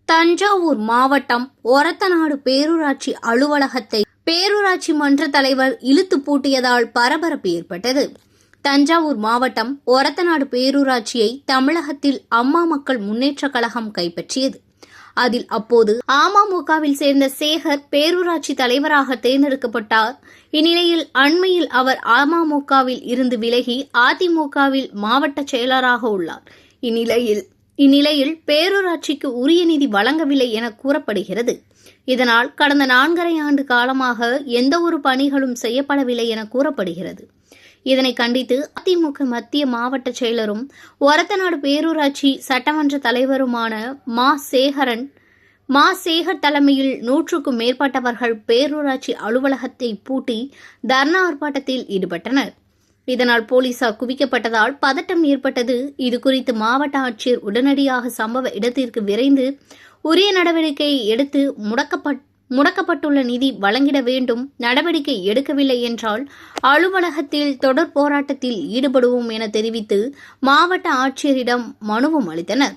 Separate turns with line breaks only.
தஞ்சாவூர் மாவட்டம் ஒரத்தநாடு பேரூராட்சி அலுவலகத்தை பேரூராட்சி மன்ற தலைவர் இழுத்து பூட்டியதால் பரபரப்பு ஏற்பட்டது. தஞ்சாவூர் மாவட்டம் ஒரத்தநாடு பேரூராட்சியை தமிழகத்தில் அம்மா மக்கள் முன்னேற்றக் கழகம் கைப்பற்றியது. அதில் அப்போது அமமுகவில் சேர்ந்த சேகர் பேரூராட்சி தலைவராக தேர்ந்தெடுக்கப்பட்டார். இந்நிலையில் அண்மையில் அவர் அமமுகவில் இருந்து விலகி அதிமுகவில் மாவட்ட செயலராக உள்ளார். இந்நிலையில் பேரூராட்சிக்கு உரிய நிதி வழங்கவில்லை என கூறப்படுகிறது. இதனால் கடந்த 4.5 ஆண்டு காலமாக எந்த ஒரு பணிகளும் செய்யப்படவில்லை என கூறப்படுகிறது. இதனை கண்டித்து அதிமுக மத்திய மாவட்ட செயலரும் ஒரத்தநாடு பேரூராட்சி சட்டமன்ற தலைவருமான மா சேகர் தலைமையில் 100க்கும் மேற்பட்டவர்கள் பேரூராட்சி அலுவலகத்தை பூட்டி தர்ணா ஆர்ப்பாட்டத்தில் ஈடுபட்டனர். இதனால் போலீசார் குவிக்கப்பட்டதால் பதட்டம் ஏற்பட்டது. இதுகுறித்து மாவட்ட ஆட்சியர் உடனடியாக சம்பவ இடத்திற்கு விரைந்து உரிய நடவடிக்கை எடுத்து முடக்கப்பட்டுள்ள நிதி வழங்கிட வேண்டும். நடவடிக்கை எடுக்கவில்லை என்றால் அலுவலகத்தில் தொடர் போராட்டத்தில் ஈடுபடுவோம் என தெரிவித்து மாவட்ட ஆட்சியரிடம் மனுவும் அளித்தனர்.